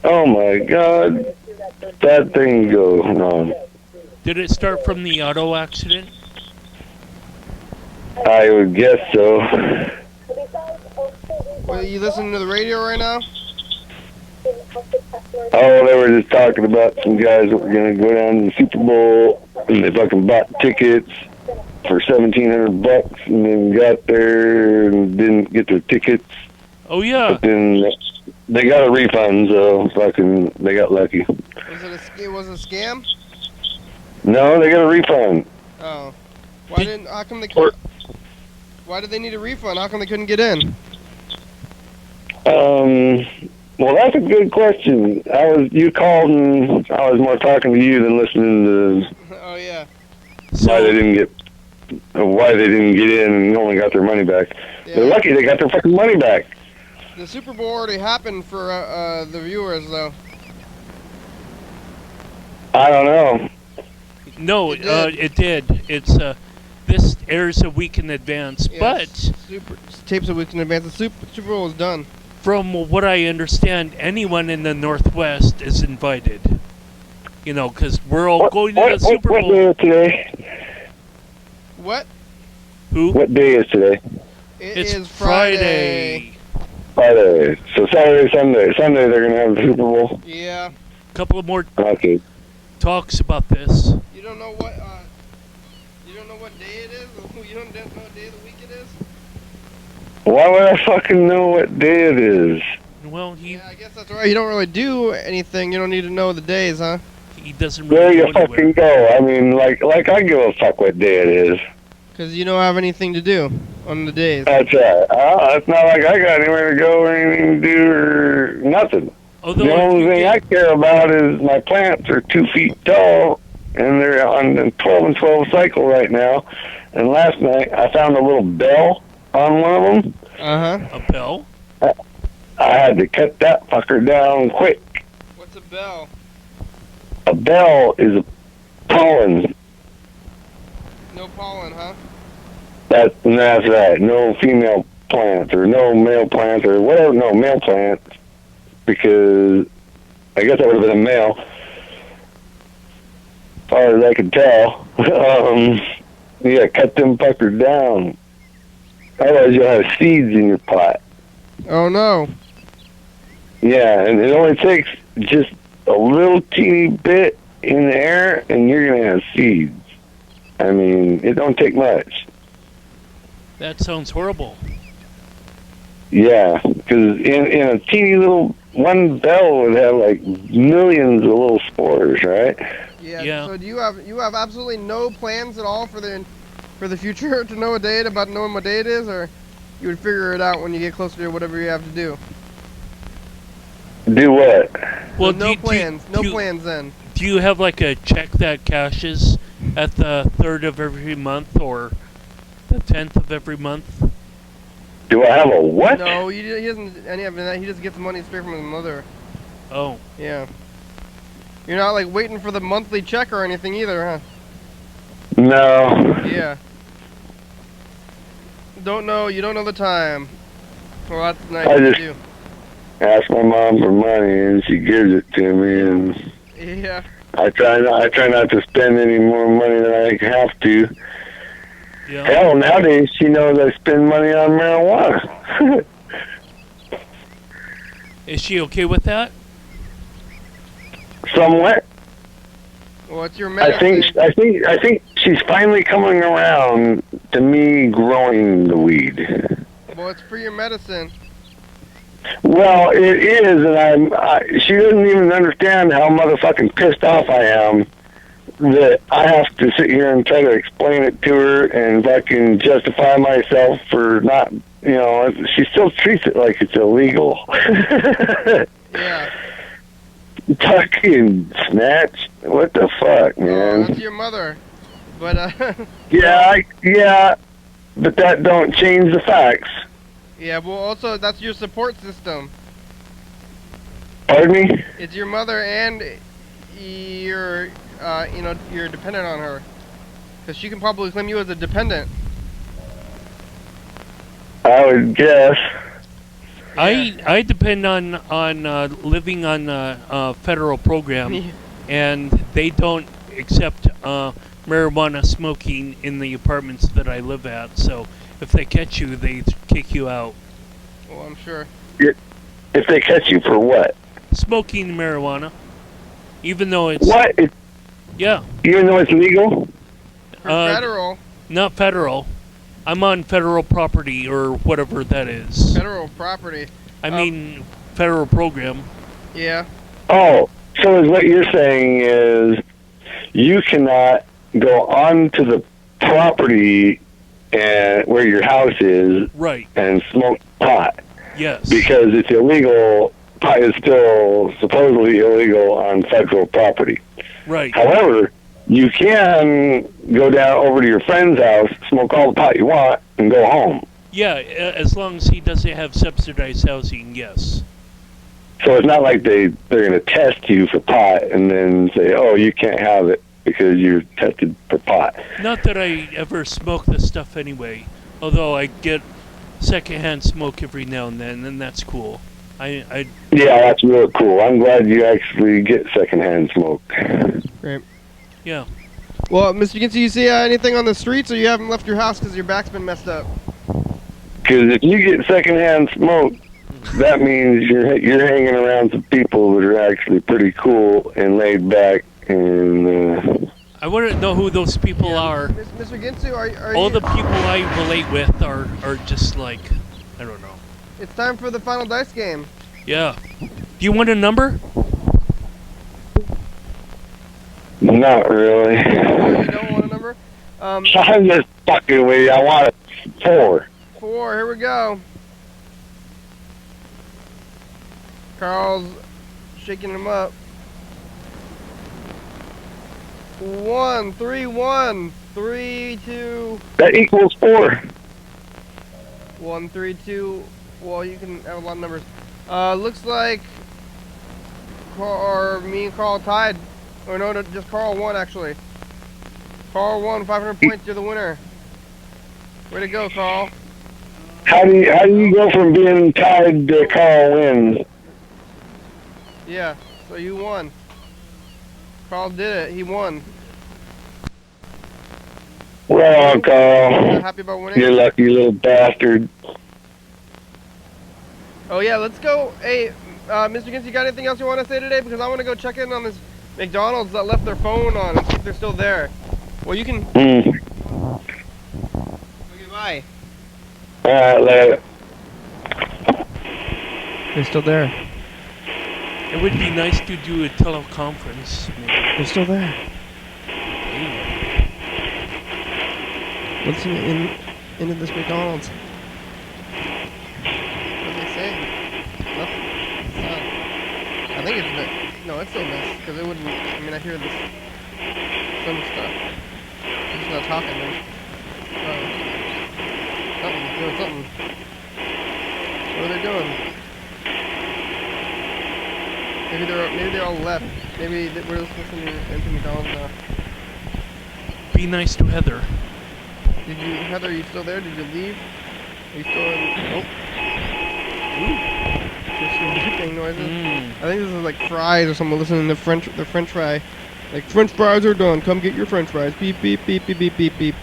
oh my God, that thing goes wrong. Did it start from the auto accident? I would guess so. Well, are you listening to the radio right now? Oh, they were just talking about some guys that were going to go down to the Super Bowl, and they fucking bought tickets for $1,700, and then got there and didn't get their tickets. Oh, yeah. But then they got a refund, so fucking they got lucky. Was it a scam? No, they got a refund. Oh. Why did they need a refund? How come they couldn't get in? Well, that's a good question. You called, and I was more talking to you than listening to Oh, yeah. why they didn't get in and only got their money back. Yeah. They're lucky they got their fucking money back. The Super Bowl already happened for the viewers, though. I don't know. No, it did. It's this airs a week in advance, Yeah, but tapes a week in advance. The Super Bowl is done. From what I understand, anyone in the Northwest is invited. You know, because we're all going to the Super Bowl. What day is today? What? Who? What day is today? It's Friday. Friday. So Saturday, Sunday. Sunday they're gonna have the Super Bowl. Yeah. Couple of more Okay. talks about this. You don't know what day it is? You don't know what day of the week it is? Why would I fucking know what day it is? Well, yeah, I guess that's right. You don't really do anything. You don't need to know the days, huh? He doesn't really There you go fucking anywhere. go. I mean, like I give a fuck what day it is. Because you don't have anything to do on the days. That's right. It's not like I got anywhere to go or anything to do or nothing. Although The only thing I care about is my plants are 2 feet tall, and they're on the 12 and 12 cycle right now. And last night I found a little bell on one of them. A bell? I had to cut that fucker down quick. What's a bell? A bell is a pollen. No pollen, huh? That's right. No female plants or no male plants or whatever. No male plants, because I guess that would have been a male, as far as I could tell. Yeah, cut them fuckers down. Otherwise, you'll have seeds in your pot. Oh no. Yeah, and it only takes just a little teeny bit in the air, and you're gonna have seeds. I mean, it don't take much. That sounds horrible. Yeah, because in a teeny little one bell would have like millions of little spores, right? Yeah. So do you have absolutely no plans at all for the future to know a date about knowing what day it is, or you would figure it out when you get closer to whatever you have to do? Do what? Well, so no plans. No plans then. Do you have like a check that cashes at the 3rd of every month or the 10th of every month? Do I have a what? No, he doesn't any of that. He just gets money straight from his mother. Oh. Yeah. You're not like waiting for the monthly check or anything either, huh? No. Yeah. Don't know. You don't know the time. Well, that's nice I to just do. ask my mom for money, and she gives it to me, and Yeah. I try not to spend any more money than I have to. Yeah. Hell, nowadays she knows I spend money on marijuana. Is she okay with that? Somewhat. Well, it's your medicine. I think she's finally coming around to me growing the weed. Well, it's for your medicine. Well, it is, and she doesn't even understand how motherfucking pissed off I am that I have to sit here and try to explain it to her and fucking justify myself for not, she still treats it like it's illegal. Yeah. Fucking snatch. What the fuck, man? Oh, that's your mother. But, Yeah, but that don't change the facts. Yeah, well, also, that's your support system. Pardon me? It's your mother and you're dependent on her. Because she can probably claim you as a dependent. I would guess. I depend on living on a federal program, and they don't accept marijuana smoking in the apartments that I live at. So if they catch you, they kick you out. Well, I'm sure. If they catch you for what? Smoking marijuana, even though it's what? Yeah. Even though it's legal. For federal. Not federal. I'm on federal property or whatever that is. Federal property. I mean, federal program. Yeah. Oh, so is what you're saying is you cannot go onto the property and where your house is, right, and smoke pot. Yes. Because it's illegal. Pot is still supposedly illegal on federal property. Right. However, you can go down over to your friend's house, smoke all the pot you want, and go home. Yeah, as long as he doesn't have subsidized housing, yes. So it's not like they're going to test you for pot and then say, oh, you can't have it because you're tested for pot. Not that I ever smoke this stuff anyway, although I get secondhand smoke every now and then, and that's cool. Yeah, that's real cool. I'm glad you actually get secondhand smoke. Great. Yeah. Well, Mr. Ginsey, you see anything on the streets, or you haven't left your house because your back's been messed up? Because if you get secondhand smoke, that means you're hanging around some people that are actually pretty cool and laid back. And I want to know who those people are. Mr. Ginsu, are all you... the people I relate with are just like, I don't know. It's time for the final dice game. Yeah. Do you want a number? not really. You don't want a number? I'm just fucking with you. I want a 4. 4, here we go. Carl's shaking him up. 1, 3, 1, 3, 2. That equals 4. 1, 3, 2. Well, you can have a lot of numbers. Looks like me and Carl tied. Or no, just Carl won actually. Carl won 500 points. You're the winner. Way to go, Carl. How do you go from being tied to Carl wins? Yeah, so you won. Carl did it. He won. Well, Carl, Happy about winning? you lucky little bastard. Oh yeah, let's go. Hey, Mr. Gintz, you got anything else you want to say today? Because I want to go check in on this McDonald's that left their phone on and see if they're still there. Well, you can. Okay, bye. Alright, later. They're still there. It would be nice to do a teleconference. They're still there. Let's into this McDonald's. What are they saying? Nothing. It's not. I think it's no, it's still this because it wouldn't. I mean, I hear this some stuff. It's just not talking. Something. Doing something. What are they doing? Maybe they're all left. Maybe we're just listening into McDonald's now. Be nice to Heather. Heather, are you still there? Did you leave? Are you still in? Oh. Ooh. There's some beeping noises. I think this is like fries or someone listening to the French fry. Like, French fries are done. Come get your French fries. Beep, beep, beep, beep, beep, beep, beep.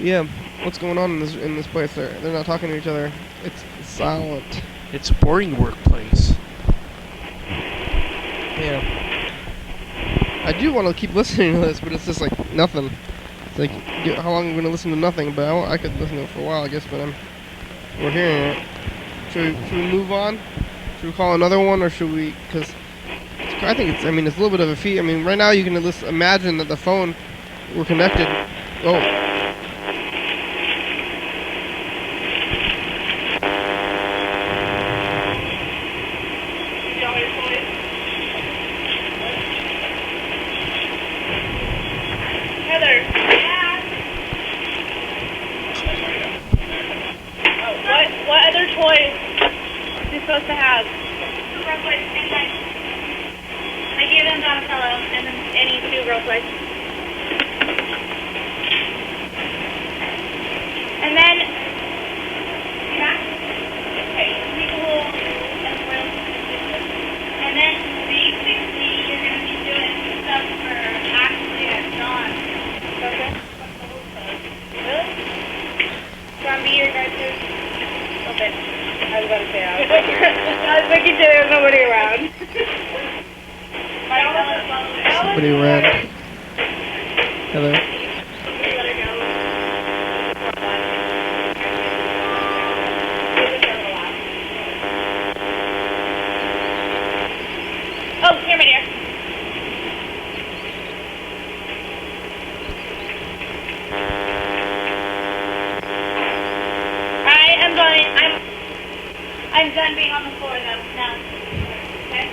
Yeah, what's going on in this place? They're not talking to each other. It's silent. It's a boring workplace. Yeah. I do want to keep listening to this, but it's just like nothing. It's like, how long am I going to listen to nothing? But I could listen to it for a while, I guess, but we're hearing it. Should we move on? Should we call another one, or should we, because I think it's a little bit of a feat. I mean, right now you can just imagine that the phone, we're connected. Oh. What other toys is he supposed to have? I gave him Donatello and any 2 real quick. And then, okay, cool and foil. And then basically you're going to be doing stuff for Ashley and John. Okay. Really? John, be your guys' okay. I was about to say I was making sure there was nobody around. Somebody around. Hello. Oh, here, my dear. I'm done being on the floor though, now. Okay?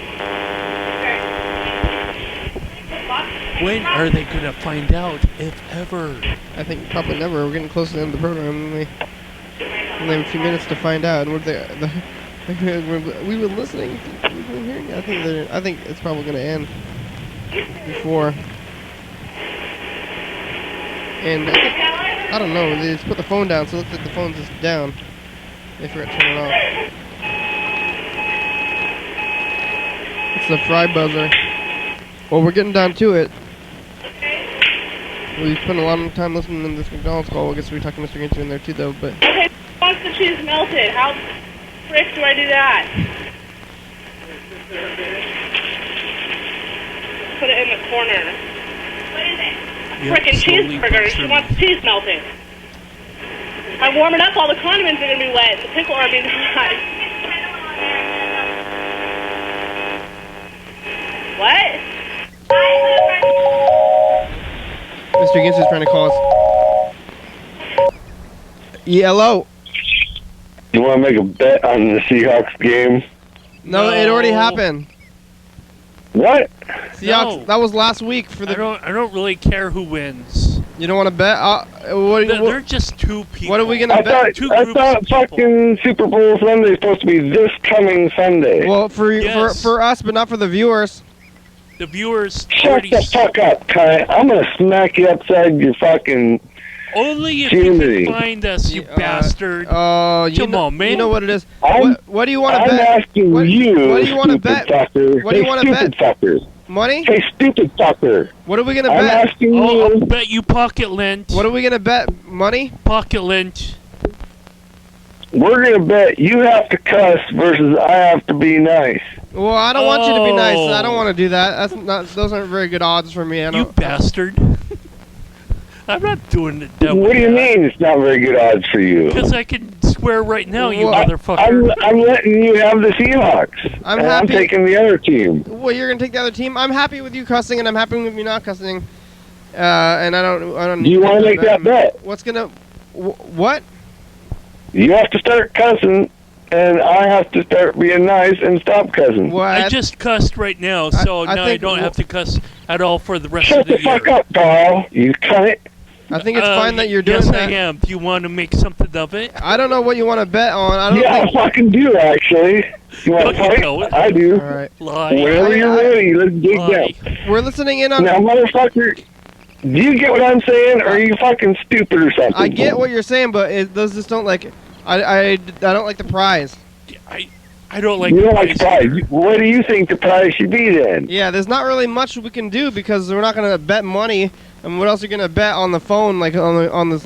Sure. When are they going to find out, if ever? I think probably never. We're getting close to the end of the program. We only have a few minutes to find out. And we were listening. We were hearing. I think it's probably going to end before. And I don't know. They just put the phone down, so it looks like the phone's just down. They forgot to turn it off. It's the fry buzzer. Well, we're getting down to it. We spent a lot of time listening to this McDonald's call. I guess we talked to Mr. Ginsu in there too, though. But Okay, wants the cheese melted. How the frick do I do that? Put it in the corner. What is it? Frickin' cheeseburger. She wants the cheese melted. I warm it up. All the condiments are gonna be wet. The pickle are being hot. What? Mr. Ginsu's trying to call us. Yeah, hello. You want to make a bet on the Seahawks game? No, it already happened. What? Seahawks. No. That was last week for the. I don't really care who wins. You don't want to bet? They're just two people. What are we gonna bet? I thought fucking Super Bowl Sunday is supposed to be this coming Sunday. Well, for us, but not for the viewers. The viewers. Shut the fuck up, Kai. I'm gonna smack you upside your fucking. Only if you can find us, you bastard. Oh, come on, man. You know what it is. I'm- What do you want to bet? I'm asking you, what do you want to stupid bet? fucker. What do you want to Stupid bet? fuckers. Money? Hey, stupid fucker. What are we gonna I'm bet? asking I'll you. bet you pocket lint. What are we gonna bet? Money? Pocket lint. We're gonna bet you have to cuss versus I have to be nice. Well, I don't want you to be nice. Oh. I don't want to do that. That's not. Those aren't very good odds for me. I You don't. bastard. I'm not doing it that What do you mean it's not very good odds for you? Because I can swear right now, you Well, motherfucker. I'm letting you have the Seahawks. I'm and happy. I'm taking the other team. Well, you're gonna take the other team. I'm happy with you cussing, and I'm happy with you not cussing. And I don't. Do you want to make that bet? What's gonna? What? You have to start cussing, and I have to start being nice and stop cussing. Well, I just cussed right now, so I now I think- don't have to cuss at all for the rest Shut of the the fuck year. up, Carl. You cunt. I think it's fine that you're doing yes, that. I am. Do you want to make something of it? I don't know what you want to bet on. I don't Yeah, think. I fucking do, actually. You want to No, you fight? don't. I do. All right. Lie. Whenever you're ready, let's dig Lie. down. We're listening in on. Now, motherfucker, do you get what I'm saying, or are you fucking stupid or something? I get what you're saying, but those just don't like. I don't like the prize. I don't like You the don't like prize prize. What do you think the prize should be then? Yeah, there's not really much we can do because we're not gonna bet money. And what else are you gonna bet on the phone? Like on this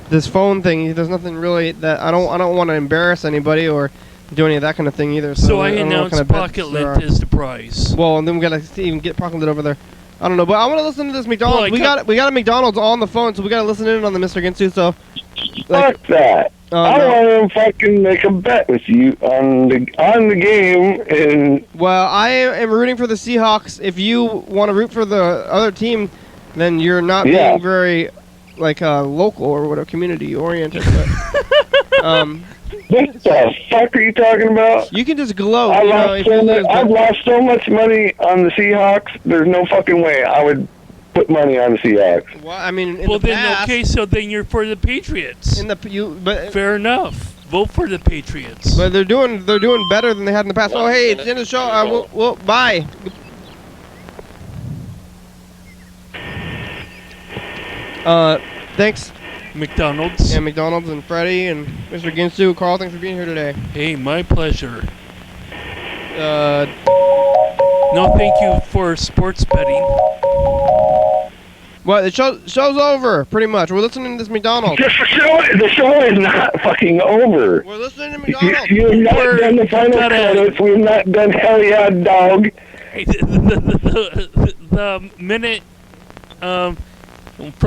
this phone thing. There's nothing really that I don't want to embarrass anybody or do any of that kind of thing either. So I don't know what announced kind of bets pocket there lint are. is the prize. Well, and then we gotta even get pocket lint over there. I don't know, but I want to listen to this McDonald's. Well, we got a McDonald's on the phone, so we gotta listen in on the Mr. Ginsu. So Fuck that. I no. want to fucking make a bet with you on the game, and Well, I am rooting for the Seahawks. If you want to root for the other team, then you're not Yeah. being very local or whatever, community oriented. But, what the fuck are you talking about? you can just gloat. I You know, lost if so you much, lose, I've but- lost so much money on the Seahawks. There's no fucking way I would put money on the Seahawks. Well, I mean, in Well, the then, past, okay, so then you're for the Patriots. but Fair enough. Vote for the Patriots. but they're doing better than they had in the past. Oh, hey, it's the end of the show. Well, bye. Thanks. McDonald's. Yeah, McDonald's and Freddie and Mr. Ginsu. Carl, thanks for being here today. Hey, my pleasure. Uh, No, thank you for sports betting. well, the show's over, pretty much. We're listening to this McDonald's. The show is not fucking over. We're listening to You McDonald's. have not done the final credits. We've not done Hell Yeah Dog. Hey, the minute from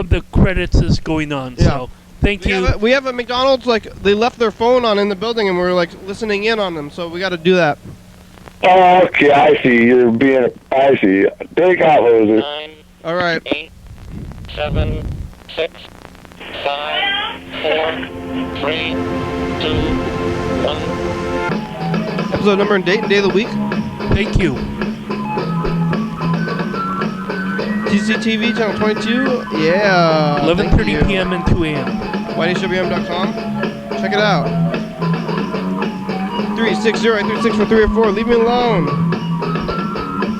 the credits is going on. Yeah. So thank you. We have a McDonald's, they left their phone on in the building, and we're, listening in on them, so we got to do that. Oh, okay, I see. You're being. I see. Big hot loser. 9, All right. 8, 7, 6, 5, 4, 3, 2, 1. Episode number and date of the week. Thank you. TCTV, channel 22. Yeah. 11:30 p.m. and 2 a.m. YDHWM.com. Check it out. 360-836-4384. Leave me alone.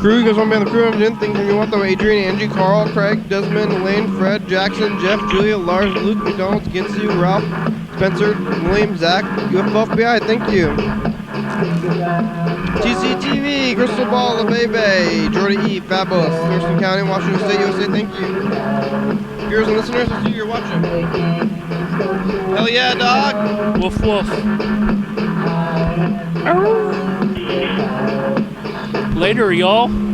Crew, you guys want to be on the crew? Anything you want though? Adrian, Angie, Carl, Craig, Desmond, Elaine, Fred, Jackson, Jeff, Julia, Lars, Luke, McDonald's, Ginsu, Ralph, Spencer, William, Zach, UFO FBI. Thank you. TCTV, Crystal Ball, Baby, Jordy E, Fabulous, Thurston County, Washington State, USA, thank you. Viewers and listeners, I see you're watching. Hell yeah, dog! Woof woof. Later, y'all.